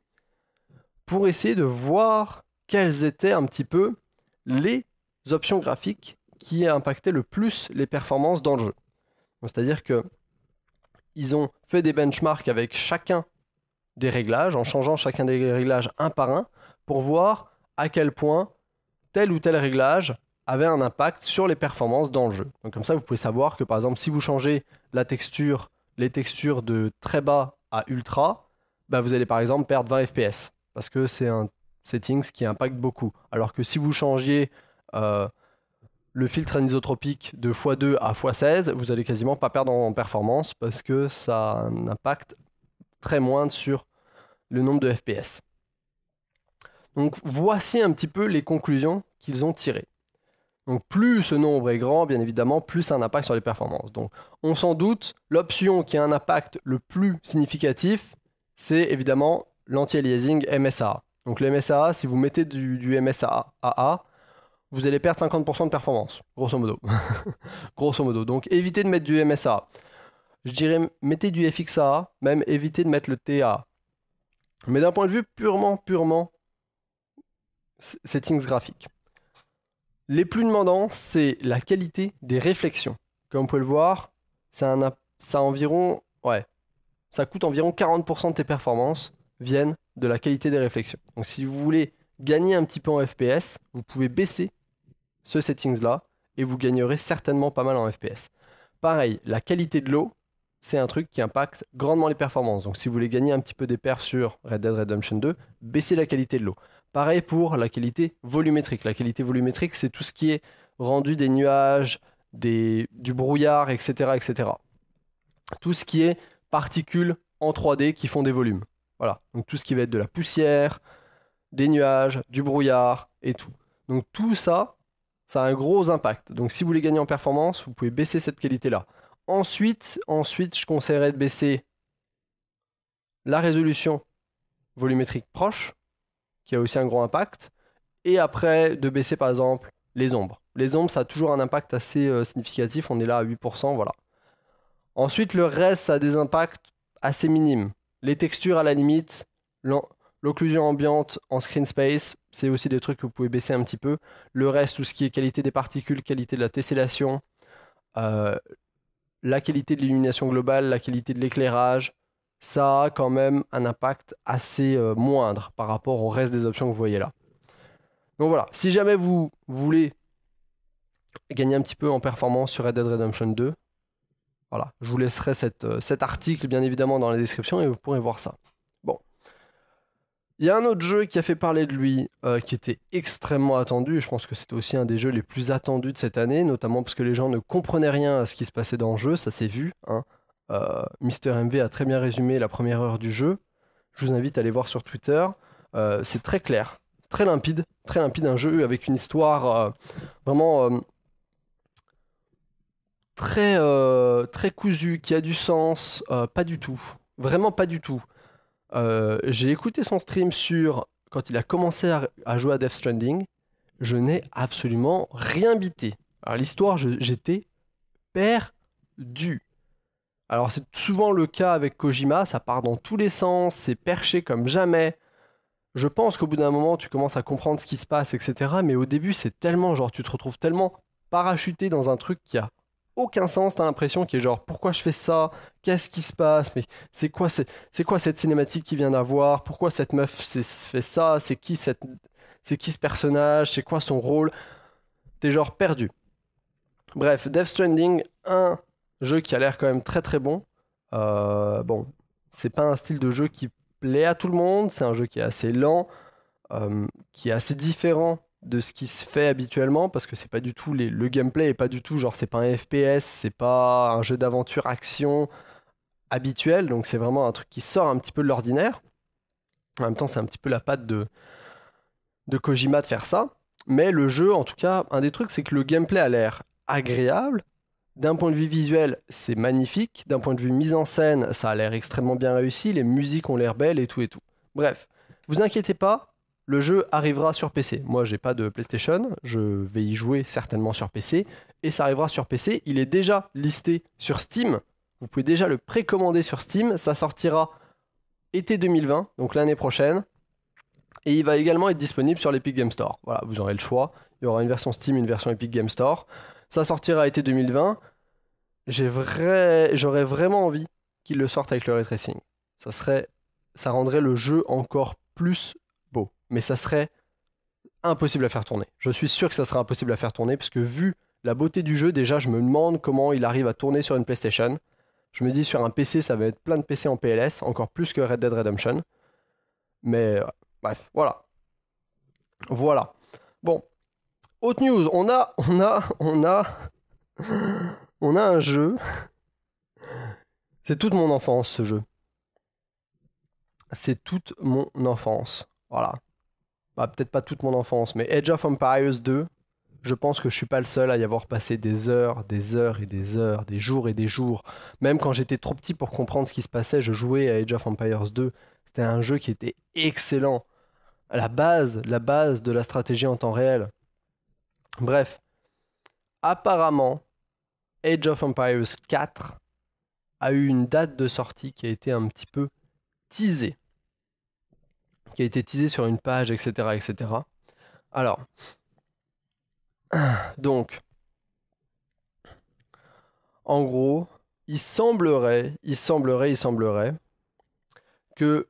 pour essayer de voir quelles étaient un petit peu les options graphiques qui impactaient le plus les performances dans le jeu. C'est-à-dire que ils ont fait des benchmarks avec chacun des réglages, en changeant chacun des réglages un par un, pour voir à quel point tel ou tel réglage avait un impact sur les performances dans le jeu. Donc comme ça, vous pouvez savoir que par exemple, si vous changez les textures de très bas à ultra, bah, vous allez par exemple perdre 20 fps, parce que c'est un settings qui impacte beaucoup. Alors que si vous changiez le filtre anisotropique de x2 à x16, vous allez quasiment pas perdre en performance, parce que ça a un impact très moindre sur le nombre de FPS. Donc voici un petit peu les conclusions qu'ils ont tirées. Donc plus ce nombre est grand, bien évidemment, plus ça a un impact sur les performances. Donc on s'en doute, l'option qui a un impact le plus significatif, c'est évidemment l'anti-aliasing MSAA. Donc le MSAA, si vous mettez du MSAA, vous allez perdre 50% de performance, grosso modo. Grosso modo. Donc évitez de mettre du MSAA. Je dirais mettez du FXAA, même évitez de mettre le TA. Mais d'un point de vue purement settings graphiques. Les plus demandants, c'est la qualité des réflexions. Comme vous pouvez le voir, ça coûte environ 40% de tes performances viennent de la qualité des réflexions. Donc si vous voulez gagner un petit peu en FPS, vous pouvez baisser ce settings-là et vous gagnerez certainement pas mal en FPS. Pareil, la qualité de l'eau, c'est un truc qui impacte grandement les performances. Donc si vous voulez gagner un petit peu des perfs sur Red Dead Redemption 2, baissez la qualité de l'eau. Pareil pour la qualité volumétrique. La qualité volumétrique, c'est tout ce qui est rendu des nuages, du brouillard, etc. Tout ce qui est particules en 3D qui font des volumes. Voilà. Donc tout ce qui va être de la poussière, des nuages, du brouillard et tout. Donc tout ça, ça a un gros impact. Donc si vous voulez gagner en performance, vous pouvez baisser cette qualité-là. Ensuite, je conseillerais de baisser la résolution volumétrique proche, qui a aussi un gros impact, et après de baisser par exemple les ombres. Les ombres, ça a toujours un impact assez significatif, on est là à 8%, voilà. Ensuite, le reste, ça a des impacts assez minimes. Les textures, à la limite, l'occlusion ambiante en screen space, c'est aussi des trucs que vous pouvez baisser un petit peu. Le reste, tout ce qui est qualité des particules, qualité de la tessellation, la qualité de l'illumination globale, la qualité de l'éclairage, ça a quand même un impact assez moindre par rapport au reste des options que vous voyez là. Donc voilà, si jamais vous voulez gagner un petit peu en performance sur Red Dead Redemption 2, voilà, je vous laisserai cet article bien évidemment dans la description et vous pourrez voir ça. Bon. Il y a un autre jeu qui a fait parler de lui, qui était extrêmement attendu, et je pense que c'était aussi un des jeux les plus attendus de cette année, notamment parce que les gens ne comprenaient rien à ce qui se passait dans le jeu, ça s'est vu. Hein. Mister MV a très bien résumé la première heure du jeu. Je vous invite à aller voir sur Twitter. C'est très clair, très limpide, un jeu avec une histoire vraiment très cousue, qui a du sens, pas du tout, vraiment pas du tout. J'ai écouté son stream quand il a commencé à jouer à Death Stranding. Je n'ai absolument rien bité. Alors l'histoire, j'étais perdu. Alors c'est souvent le cas avec Kojima, ça part dans tous les sens, c'est perché comme jamais. Je pense qu'au bout d'un moment, tu commences à comprendre ce qui se passe, etc. Mais au début, c'est tellement, genre, tu te retrouves tellement parachuté dans un truc qui a aucun sens, t'as l'impression qu'il est genre, pourquoi je fais ça? Qu'est-ce qui se passe? Mais c'est quoi cette cinématique qu'il vient d'avoir? Pourquoi cette meuf fait ça? C'est qui ce personnage? C'est quoi son rôle? T'es genre perdu. Bref, Death Stranding, un jeu qui a l'air quand même très très bon. Bon, c'est pas un style de jeu qui plaît à tout le monde, c'est un jeu qui est assez lent, qui est assez différent de ce qui se fait habituellement, parce que c'est pas du tout le gameplay est pas du tout genre, c'est pas un FPS, c'est pas un jeu d'aventure action habituel, donc c'est vraiment un truc qui sort un petit peu de l'ordinaire. En même temps, c'est un petit peu la patte de Kojima de faire ça, mais le jeu, en tout cas, un des trucs, c'est que le gameplay a l'air agréable. D'un point de vue visuel, c'est magnifique. D'un point de vue mise en scène, ça a l'air extrêmement bien réussi. Les musiques ont l'air belles et tout et tout. Bref, vous inquiétez pas, le jeu arrivera sur PC. Moi, j'ai pas de PlayStation, je vais y jouer certainement sur PC, et ça arrivera sur PC. Il est déjà listé sur Steam. Vous pouvez déjà le précommander sur Steam. Ça sortira été 2020, donc l'année prochaine. Et il va également être disponible sur l'Epic Game Store. Voilà, vous aurez le choix. Il y aura une version Steam, une version Epic Game Store. Ça sortira été 2020. J'aurais vraiment envie qu'il le sorte avec le ray tracing. Ça rendrait le jeu encore plus beau. Mais ça serait impossible à faire tourner. Je suis sûr que ça serait impossible à faire tourner, parce que vu la beauté du jeu, déjà, je me demande comment il arrive à tourner sur une PlayStation. Je me dis, sur un PC, ça va être plein de PC en PLS, encore plus que Red Dead Redemption. Mais bref, voilà. Voilà. Bon. Autre news, on a un jeu. C'est toute mon enfance, ce jeu. C'est toute mon enfance. Voilà. Bah, peut-être pas toute mon enfance, mais Age of Empires 2, je pense que je suis pas le seul à y avoir passé des heures et des heures, des jours et des jours. Même quand j'étais trop petit pour comprendre ce qui se passait, je jouais à Age of Empires 2. C'était un jeu qui était excellent. La base de la stratégie en temps réel. Bref. Apparemment, Age of Empires 4 a eu une date de sortie qui a été un petit peu teasée. Qui a été teasée sur une page, etc. etc. Alors, donc, en gros, il semblerait que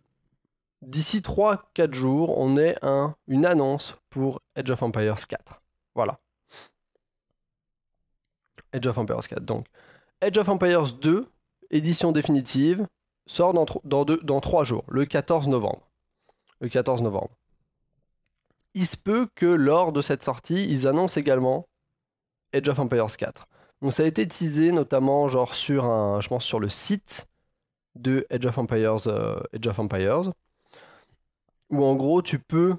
d'ici 3-4 jours, on ait une annonce pour Age of Empires 4. Voilà. Age of Empires 4. Donc, Age of Empires 2, édition définitive, sort dans 3 jours, le 14 novembre. Le 14 novembre. Il se peut que lors de cette sortie, ils annoncent également Age of Empires 4. Donc ça a été teasé notamment genre je pense sur le site de Age of Empires, où en gros tu peux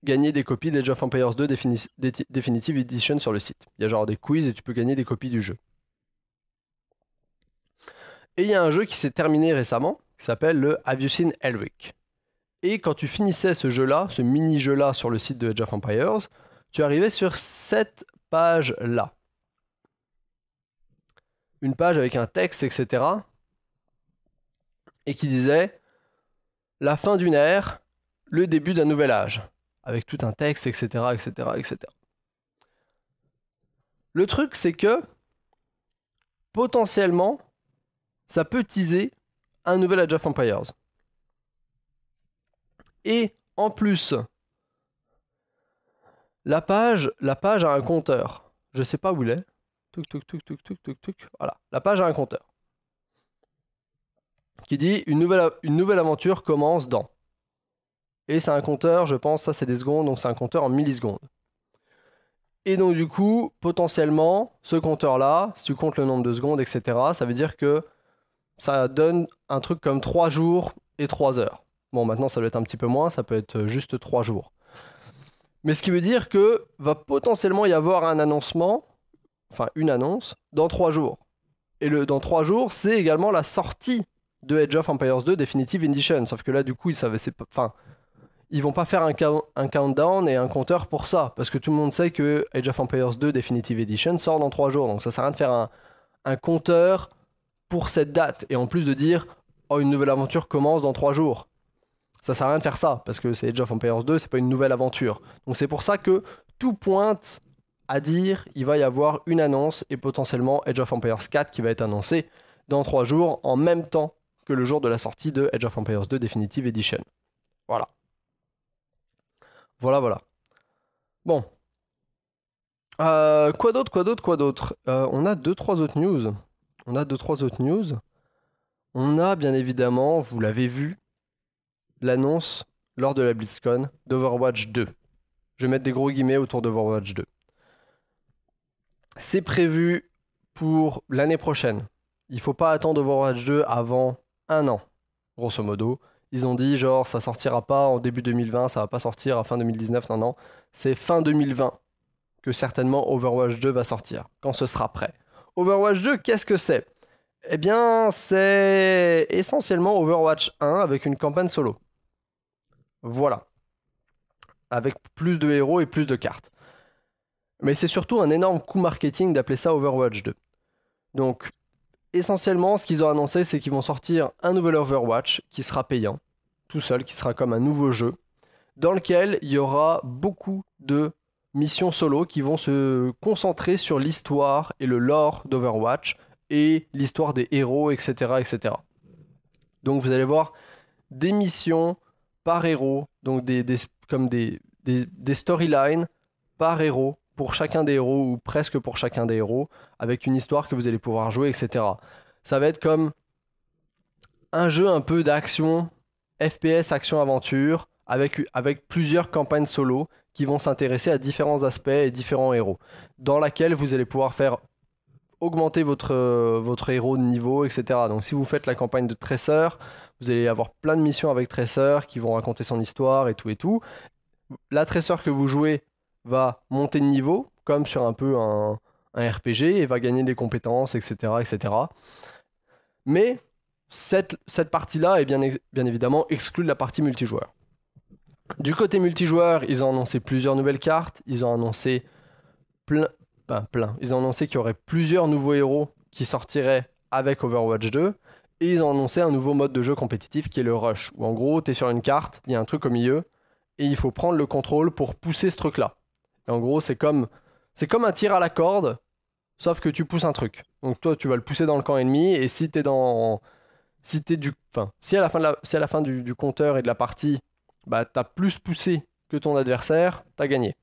gagner des copies d'Age of Empires 2 Definitive Edition sur le site. Il y a genre des quiz et tu peux gagner des copies du jeu. Et il y a un jeu qui s'est terminé récemment, qui qui s'appelle le Have You Seen Elric? Et quand tu finissais ce jeu-là, ce mini-jeu-là sur le site de Age of Empires, tu arrivais sur cette page-là. Une page avec un texte, etc. Et qui disait la fin d'une ère, le début d'un nouvel âge. Avec tout un texte, etc., etc., etc. Le truc, c'est que potentiellement, ça peut teaser un nouvel Age of Empires. Et en plus, la page a un compteur. Je sais pas où il est. Tuc, tuc, tuc, tuc, tuc, tuc, tuc. Voilà, la page a un compteur. Qui dit une nouvelle aventure commence dans. Et c'est un compteur, je pense, ça c'est des secondes, donc c'est un compteur en millisecondes. Et donc du coup, potentiellement, ce compteur-là, si tu comptes le nombre de secondes, etc., ça veut dire que ça donne un truc comme 3 jours et 3 heures. Bon, maintenant ça doit être un petit peu moins, ça peut être juste 3 jours. Mais ce qui veut dire que va potentiellement y avoir un annoncement, enfin une annonce, dans 3 jours. Et dans 3 jours, c'est également la sortie de Age of Empires 2 Definitive Edition. Sauf que là, du coup, ils vont pas faire un countdown et un compteur pour ça, parce que tout le monde sait que Age of Empires 2 Definitive Edition sort dans 3 jours, donc ça sert à rien de faire un compteur pour cette date, et en plus de dire « Oh, une nouvelle aventure commence dans 3 jours ». Ça sert à rien de faire ça, parce que c'est Age of Empires 2, c'est pas une nouvelle aventure. Donc c'est pour ça que tout pointe à dire il va y avoir une annonce, et potentiellement Age of Empires 4 qui va être annoncé dans 3 jours, en même temps que le jour de la sortie de Age of Empires 2 Definitive Edition. Voilà. Voilà. Bon. Quoi d'autre On a 2-3 autres news. On a bien évidemment, vous l'avez vu, l'annonce lors de la BlizzCon d'Overwatch 2. Je vais mettre des gros guillemets autour d'Overwatch 2. C'est prévu pour l'année prochaine. Il faut pas attendre Overwatch 2 avant 1 an, grosso modo. Ils ont dit genre ça sortira pas en début 2020, ça va pas sortir à fin 2019, non. C'est fin 2020 que certainement Overwatch 2 va sortir, quand ce sera prêt. Overwatch 2, qu'est-ce que c'est? Eh bien, c'est essentiellement Overwatch 1 avec une campagne solo. Voilà. Avec plus de héros et plus de cartes. Mais c'est surtout un énorme coup marketing d'appeler ça Overwatch 2. Donc, essentiellement, ce qu'ils ont annoncé, c'est qu'ils vont sortir un nouvel Overwatch qui sera payant, tout seul, qui sera comme un nouveau jeu, dans lequel il y aura beaucoup de missions solo qui vont se concentrer sur l'histoire et le lore d'Overwatch et l'histoire des héros, etc., etc. Donc vous allez voir des missions par héros, donc comme des storylines par héros, pour chacun des héros, ou presque pour chacun des héros, avec une histoire que vous allez pouvoir jouer, etc. Ça va être comme un jeu un peu d'action, FPS, action-aventure, avec plusieurs campagnes solo qui vont s'intéresser à différents aspects et différents héros, dans laquelle vous allez pouvoir faire augmenter votre héros de niveau, etc. Donc si vous faites la campagne de Tracer, vous allez avoir plein de missions avec Tracer qui vont raconter son histoire et tout et tout. La Tracer que vous jouez va monter de niveau, comme sur un peu un RPG, et va gagner des compétences, etc. etc. Mais cette partie-là est bien évidemment exclue de la partie multijoueur. Du côté multijoueur, ils ont annoncé plusieurs nouvelles cartes, ils ont annoncé ils ont annoncé qu'il y aurait plusieurs nouveaux héros qui sortiraient avec Overwatch 2, et ils ont annoncé un nouveau mode de jeu compétitif qui est le Rush, où en gros, t'es sur une carte, il y a un truc au milieu, et il faut prendre le contrôle pour pousser ce truc-là. Et en gros, c'est comme un tir à la corde, sauf que tu pousses un truc. Donc toi, tu vas le pousser dans le camp ennemi, et si à la fin du compteur et de la partie, bah t'as plus poussé que ton adversaire, t'as gagné.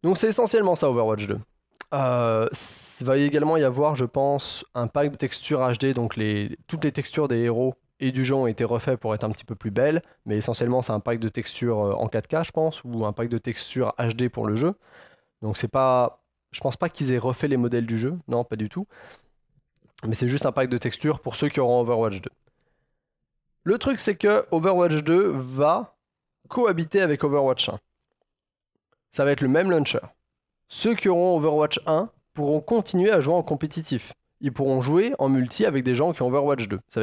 Donc c'est essentiellement ça Overwatch 2. Il va également y avoir, je pense, un pack de textures HD, donc toutes les textures des héros et du jeu ont été refaits pour être un petit peu plus belles, mais essentiellement c'est un pack de textures en 4K, je pense, ou un pack de textures HD pour le jeu. Donc je pense pas qu'ils aient refait les modèles du jeu, non, pas du tout. Mais c'est juste un pack de textures pour ceux qui auront Overwatch 2. Le truc c'est que Overwatch 2 va cohabiter avec Overwatch 1. Ça va être le même launcher. Ceux qui auront Overwatch 1 pourront continuer à jouer en compétitif. Ils pourront jouer en multi avec des gens qui ont Overwatch 2. Ça va être